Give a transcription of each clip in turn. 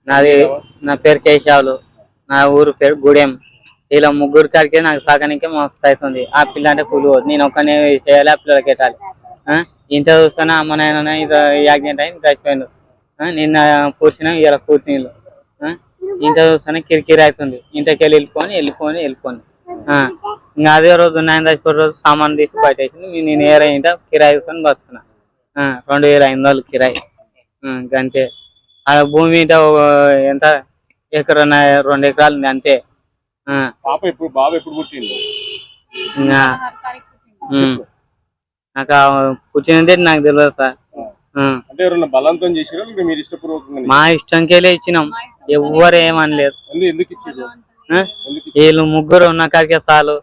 నాది నా పేరు కేశవులు, నా ఊరు పేరు గూడెం. ఇలా ముగ్గురు కాడికే నాకు సాగనికే మస్తు అవుతుంది. ఆ పిల్ల అంటే కూలి పోదు, నేను ఒక్కనే చేయాలి, ఆ పిల్లలకి పెట్టాలి. ఇంత చూస్తున్నా అమ్మ నాయన ఇది యాక్సిడెంట్ అయింది చచ్చిపోయిండు. నిన్న పూడ్చిన ఇలా కూర్చుని ఇంత చూస్తున్నా కిరికిరి అవుతుంది. ఇంటికి వెళ్ళిపోని ఇంకా అదే రోజు నాయన చచ్చిపోయే రోజు సామాన్ తీసి బయట వేసింది. నేను ఏరా ఇంట కిరాయి చూసుకొని బతుకున్నా. 2500 కిరాయి అంతే. ఆ భూమి ఎంత ఎకరం 2 ఎకరాలు ఉంది అంతే. ఇంకా నాకు పుట్టినదే నాకు తెలియదు సార్. మా ఇష్టంకెళ్ళి ఇచ్చినాం, ఎవ్వరు ఏమనలేదు. వీళ్ళు ముగ్గురు ఉన్న కాడికే చాలు.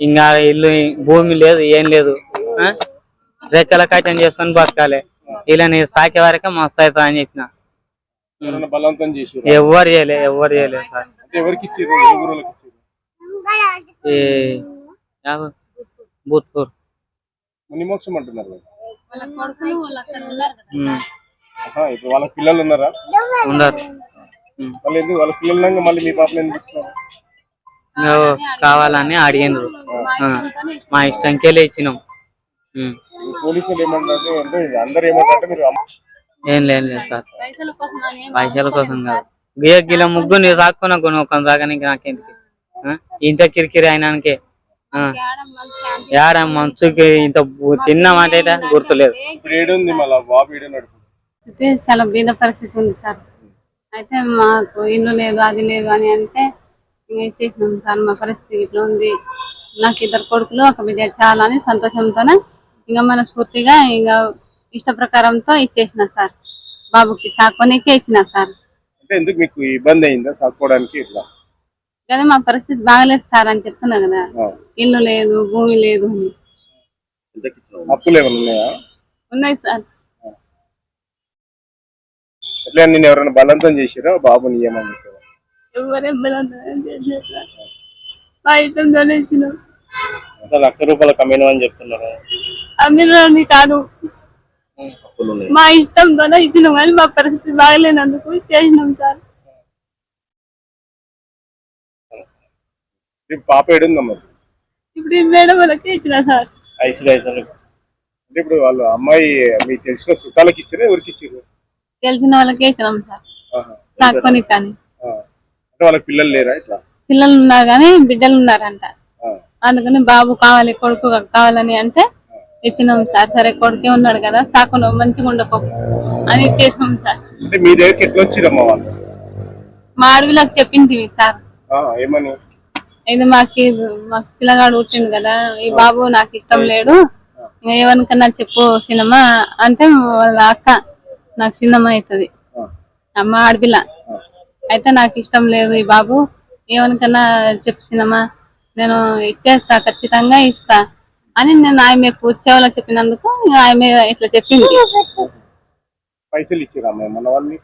ఇంకా ఇల్లు భూమి లేదు, ఏం లేదు. రెక్కల కట్టం చేసుకొని బతకాలి. ఇలా నేను సాకే వరకే మస్తు అవుతా అని చెప్పిన. ఎవరు చేయలేదు సార్. భూత్పూర్ వాళ్ళ పిల్లలు ఉన్నారా? ఉన్నారు. వాళ్ళ పిల్లలు మళ్ళీ మీ పాప కావాలని అడిగినారు, మా ఇష్టంకెళ్ళి ఇచ్చినాం. పోలీసులు ఏమంటారు అంటే అందరు ఏమంటారంటే మీరు ఏం లేదు సార్, పైసల కోసం కాదు. గిల ముగ్గురు రాక్కున్నా కొన్ని ఒక రాగానికి నాకేంటికి ఇంత కిరికిరి అయినానికే. ఏడ మంచుకి ఇంత తిన్నామంటే గుర్తులేదు. చాలా బీద పరిస్థితి ఉంది సార్. అయితే మాకు ఇల్లు లేదు, అది లేదు అని అంటే ఇంకా ఇచ్చేసినాం సార్. మా పరిస్థితి ఇట్లా ఉంది. నాకు 2 కొడుకులు 1 బిడ్డ, చాలా అని సంతోషంతోనే ఇంకా మనస్ఫూర్తిగా ఇంకా ఇష్ట ప్రకారంతో ఇచ్చేసిన సార్. బాబుకి సాకోనికే ఇచ్చిన సార్. ఎందుకు మీకు ఇబ్బంది అయిందా సాకోవడానికి? కానీ మా పరిస్థితి బాగలేదు సార్ అని చెప్తున్నా కదా, ఇల్లు లేదు, భూమి లేదు అని. అప్పులు ఏమైనా ఉన్నాయా? ఉన్నాయి సార్. ఎట్లా నేను ఎవరైనా బలవంతం చేసిరా బాబుని ఏమని? ఎవరేం బలవంతం చేశారు సార్, మా ఇష్టంతోనే ఇచ్చినాం. ₹1,00,000 కమ్మిన అని చెప్తున్నారు. అమ్మినని కాదు, మా ఇష్టంతోనే ఇచ్చినాం. కానీ మా పరిస్థితి బాగలేనందుకు చేసినాం సార్. పాప ఏడుందమ్మా? ఇప్పుడు మేడం వాళ్ళకి ఇచ్చిన సార్. అంటే ఇప్పుడు వాళ్ళు అమ్మాయి మీకు తెలిసిన చుట్టాలకి ఇచ్చారా, ఎవరికి ఇచ్చారు? తెలిసిన వాళ్ళకే ఇచ్చినాం సార్, సాకుని. కానీ వాళ్ళకి పిల్లలు లేరా? ఇట్లా పిల్లలు ఉన్నారు కానీ బిడ్డలు ఉన్నారంట. అందుకని బాబు కావాలి, కొడుకు కావాలని అంటే ఇచ్చినాం సార్. సరే కొడుకే ఉన్నాడు కదా, సాకును మంచిగా ఉండకో అని ఇచ్చేసినాం సార్. అంటే మీ దగ్గరికి ఎట్లా వచ్చిరమ్మా వాళ్ళు? మా అడవిలోకి చెప్పింది సార్. ఏమని? ఇది మాకు పిల్లగాడు పుట్టింది కదా, ఈ బాబు నాకు ఇష్టం లేడు, ఇంకా ఎవరికన్నా చెప్పు సినిమా అంటే వాళ్ళ అక్క నాకు సినిమా అవుతుంది అమ్మ ఆడపిల్ల. అయితే నాకు ఇష్టం లేదు ఈ బాబు, ఎవరికన్నా చెప్పు సినిమా, నేను ఇచ్చేస్తా, ఖచ్చితంగా ఇస్తా అని నేను ఆమెకు ఉత్సవాలో చెప్పినందుకు ఆమె ఇట్లా చెప్పింది. పైసలు ఇచ్చిరా మన వాళ్ళు?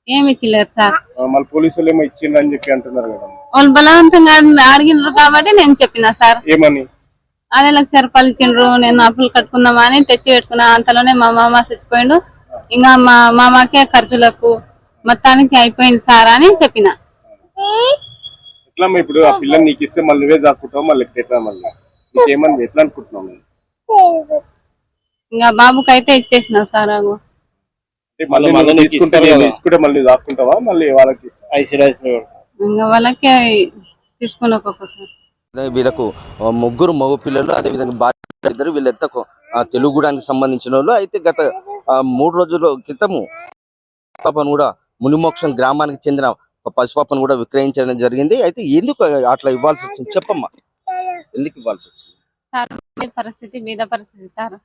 ఏమి ఇచ్చలేరు సార్. మళ్ళీ పోలీసులు ఏమో ఇచ్చిండ్రు అని చెప్పి అంటున్నారు కదా. వాళ్ళు బలవంతంగా అడిగినారు కాబట్టి నేను చెప్పిన సార్. ఏమని? 6,00,000 రూపాయలు ఇచ్చిండ్రు, నేను అప్పులు కట్టుకుందామా అని తెచ్చి పెట్టుకున్నా. అంతలోనే మా మామ చచ్చిపోయిండు, ఇంకా మా మామకే ఖర్చులకు మొత్తానికి అయిపోయింది సార్ అని చెప్పిన. ఎట్లా ఇప్పుడు ఆ పిల్లని నీకు ఇస్తే మళ్ళీ నువ్వే చాక్కుంటావు, మళ్ళీ ఎట్లా మళ్ళీ ఇంకేమని ఎట్లా అనుకుంటున్నావు? ఇంకా బాబుకి అయితే ఇచ్చేసిన సార్. తీసుకుంటే మళ్ళీ దాక్కుంటావా, మళ్ళీ వాళ్ళకి ఇంకా వాళ్ళకే తీసుకుని ఒక్కొక్కసారి. వీళ్ళకు 3 మగ పిల్లలు, అదేవిధంగా భార్య 2. వీళ్ళంతా తెలుగుగూడానికి సంబంధించిన వాళ్ళు. అయితే గత 3 రోజుల క్రితము పాపను కూడా మునిమోక్షం గ్రామానికి చెందిన పసిపాపను కూడా విక్రయించడం జరిగింది. అయితే ఎందుకు అట్లా ఇవ్వాల్సి వచ్చింది చెప్పమ్మా, ఎందుకు ఇవ్వాల్సి వచ్చింది? సార్ పరిస్థితి బీద పరిస్థితి సార్.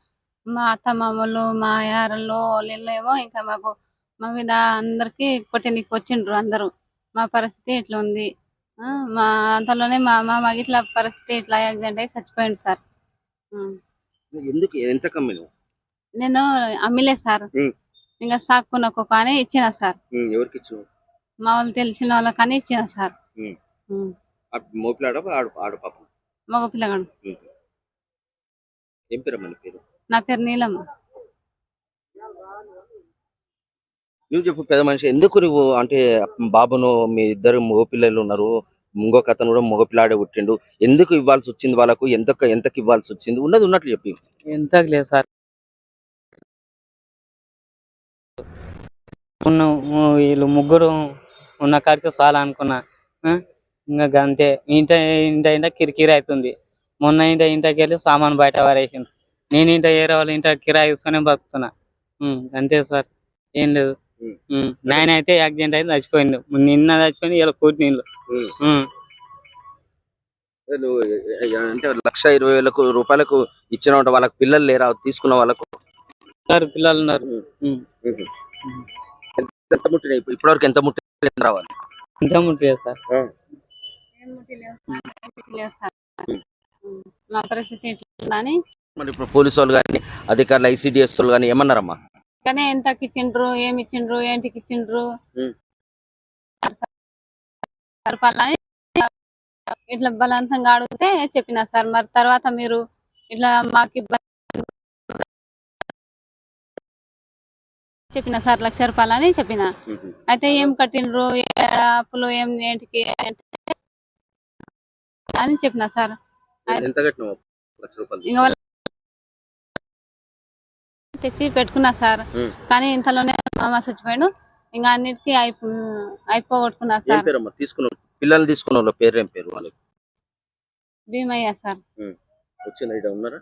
మా అత్త మామూలు, మా యారల్లో వాళ్ళేమో ఇంకా మాకు మా మీద అందరికి కొట్టనికి వచ్చిండ్రు అందరూ. మా పరిస్థితి ఇట్లా ఉంది. మా అంతలోనే మా మామ ఇట్లా పరిస్థితి ఇట్లా యాక్సిడెంట్ అయ్యి చచ్చిపోయింది సార్. ఎందుకు ఎంత కమ్మిన? నేను అమ్మిలే సార్, ఇంకా సాక్కునకు కానీ ఇచ్చిన సార్. ఎవరికి ఇచ్చిన? మా వాళ్ళు తెలిసిన వాళ్ళకని ఇచ్చిన సార్. మగ పిల్లగాడు. ఏం పేరు మన పేరు? నా పేరు నీలమ్మ. నువ్వు చెప్పు పెద్ద మనిషి, ఎందుకు నువ్వు అంటే బాబును మీ ఇద్దరు మగ పిల్లలు ఉన్నారు, ఇంకొక అతను కూడా మగ పిల్లాడే పుట్టిండు, ఎందుకు ఇవ్వాల్సి వచ్చింది వాళ్ళకు, ఎంతకు ఇవ్వాల్సి వచ్చింది, ఉన్నది ఉన్నట్లు చెప్పి. ఎంత లేదు సార్, వీళ్ళు ముగ్గురు ఉన్న కాడికి చాలా అనుకున్నా. ఆ? ఇంకా అంతే. ఇంట ఇంట ఇంట కిరికిరి అవుతుంది. మొన్న ఇంటకి వెళ్ళి సామాన్ బయట పారేసిండు. నేను వేరే వాళ్ళు ఇంట కిరాయి తీసుకొని బతుకుతున్నా. అంతే సార్, ఏం లేదు. నాయన అయితే యాక్సిడెంట్ అయితే చచ్చిపోయింది, నిన్న చచ్చిపోయింది, ఇలా కూర్చుని నీళ్ళు. నువ్వు అంటే 1,20,000 రూపాయలకు ఇచ్చిన వాళ్ళకి పిల్లలు లేరా తీసుకున్న వాళ్ళకు? పిల్లలు ఉన్నారు. ఎంత ముట్టినాయి ఇప్పటివరకు, ఎంత ముట్టి రావాలి? ఎంత ముట్టలేదు సార్. మా పరిస్థితి ఎట్లా అని మరి ఇప్పుడు పోలీసు వాళ్ళు కానీ అధికారులు ICDS వాళ్ళు కానీ ఏమన్నారమ్మా? కానీ ఎంతకి ఇచ్చిండ్రు, ఏమి ఇచ్చిండ్రు, ఏంటికి ఇచ్చిండ్రు సరిపాలని ఇట్లా బలవంతంగా అడిగితే చెప్పిన సార్. మరి తర్వాత మీరు ఇట్లా మాకు చెప్పిన సార్ 1,00,000 రూపాయలని చెప్పిన. అయితే ఏం కట్టిండ్రు, అప్పులు ఏం ఏంటికి అని చెప్పిన సార్. ఇంకా వాళ్ళు తెచ్చి పెట్టుకున్నా సార్. కానీ ఇంతలోనే మామ చచ్చిపోయాడు. ఇంకా అన్నిటికీ అయిపోగొట్టుకున్నా సార్. పిల్లలు తీసుకున్న వాళ్ళ పేరు ఏం పేరు వాళ్ళకి? భీమయ్య సార్. ఉన్నారా?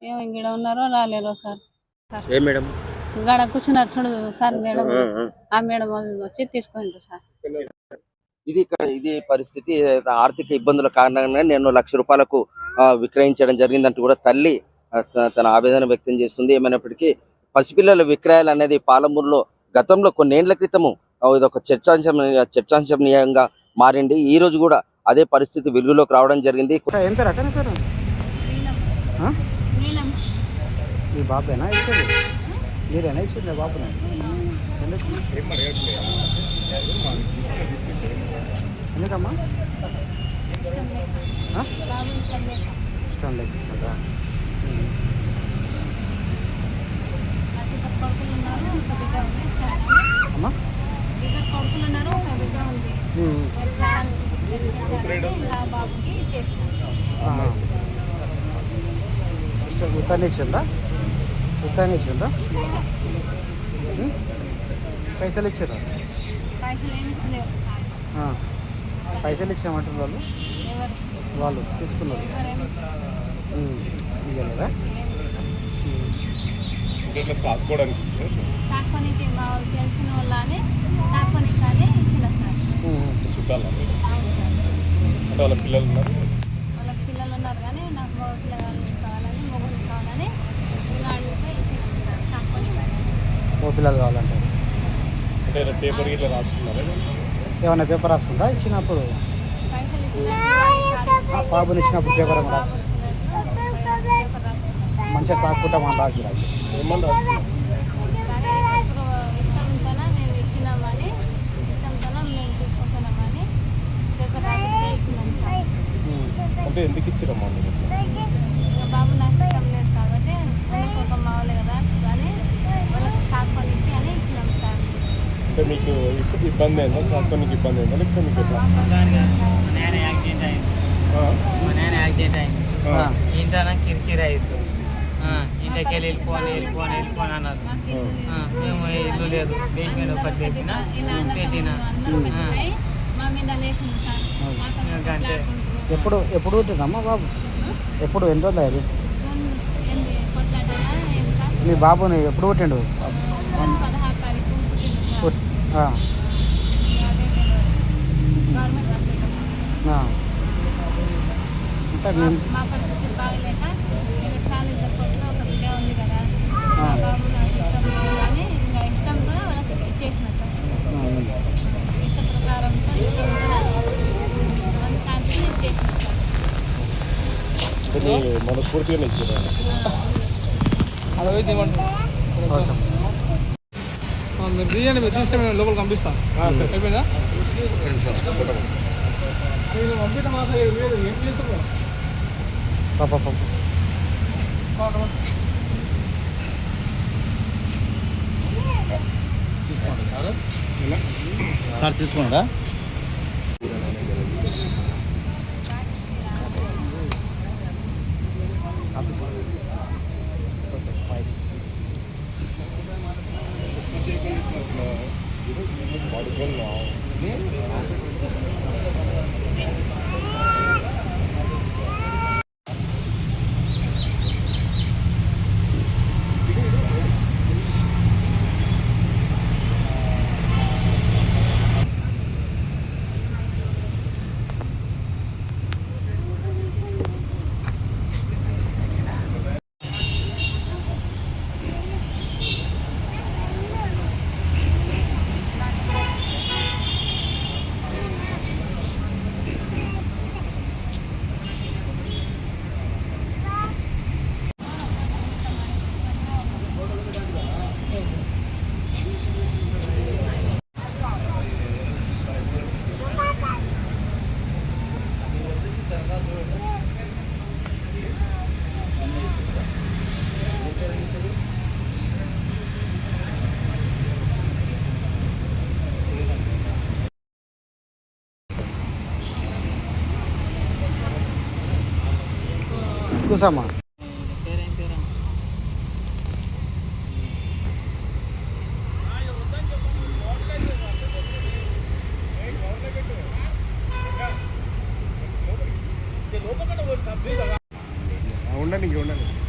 ఏమో ఇంక ఉన్నారో రాలేరో సార్. ఏ మేడం? గడ కూర్చున్నారు చూడు సార్ మేడం, ఆ మేడం వాళ్ళు వచ్చి తీసుకుంటారు సార్. ఇది పరిస్థితి. ఆర్థిక ఇబ్బందుల కారణంగా నేను 1,00,000 రూపాయలకు విక్రయించడం జరిగిందంటూ కూడా తల్లి తన ఆవేదన వ్యక్తం చేస్తుంది. ఏమైనప్పటికీ పసిపిల్లల విక్రయాలు అనేది పాలమూరులో గతంలో కొన్నేళ్ల క్రితము ఇది ఒక చర్చాంశనీయంగా మారింది. ఈ రోజు కూడా అదే పరిస్థితి వెలుగులోకి రావడం జరిగింది. బాబేనా ఇచ్చేది? మీరేనా ఇచ్చింది బాబునే? ఎందుకమ్మా ఇష్టం లేక ఇచ్చిందా? అమ్మా ఇష్టం ఉత్తాన్ని ఇచ్చిందా? ఉత్తాన్ని ఇచ్చిందా? పైసలు ఇచ్చారా? పైసలు ఇచ్చామంటారు వాళ్ళు తీసుకున్నారు. ఇవ్వలేదా? వాళ్ళ పిల్లలు ఉన్నారు, వాళ్ళకి పిల్లలు ఉన్నారు కానీ నాకు మగ పిల్లలు కావాలని, మొగలు కావాలని ఓ పిల్లలు కావాలంటే పేపర్ ఇట్లా రాసుకున్నారా? ఏమన్నా పేపర్ రాసుకుందా ఇచ్చినప్పుడు? బాబుని ఇచ్చినప్పుడు పేపర్ ఏమన్నా మంచిగా సాగుకుంటా మనం రాజు ఏమన్నా రాసుకున్నారు? అంటే ఎందుకు ఇచ్చారమ్మా? బాబు నాకు ఇష్టం లేదు కాబట్టి ఒక మావలే కదా కానీ వాళ్ళకి సాగుకొని అని ఇచ్చినాం సార్. అంటే మీకు ఇబ్బంది అయిందా? సాగుకోనికి ఇబ్బంది అయిందా లేకపోతే మీకు ఎట్లా? మా నాయన యాక్సిడెంట్ అయింది. ఇంటనా కిరికిరి అవుతుంది. ఇంటికి వెళ్ళిపోని అన్నారు. మేము ఇల్లు లేదు, బేస్మెంట్ ఒకటి పెట్టినా మా మీద లేచింది సార్. అంతే. ఎప్పుడు ఉంటుందమ్మా బాబు? ఎప్పుడు ఎన్ని రోజులు అయ్యారు మీ బాబుని? ఎప్పుడు పుట్టిండు? 16 తారీఖు అంటే మా పరిస్థితి బాగలేక చాలా ఇద్దరు కొట్టులో ఒక బిడ్డ ఉంది కదా, బాబు నాకు ఇష్టం లేదు కానీ ఇంకా ఇష్టం కూడా వాళ్ళకి ఇచ్చేసిన సార్. ఇష్ట ప్రకారం మనస్ఫూర్తిగా ఇచ్చారు. మీరు తీయండి, మీరు తీస్తే మేము లోపల పంపిస్తాం. అయిపోయిందా? నేను పంపిస్తాం మాత్రం ఏం చేస్తారు? తీసుకో సార్ తీసుకున్నాడా? కూసమ్మా. ఉండండి.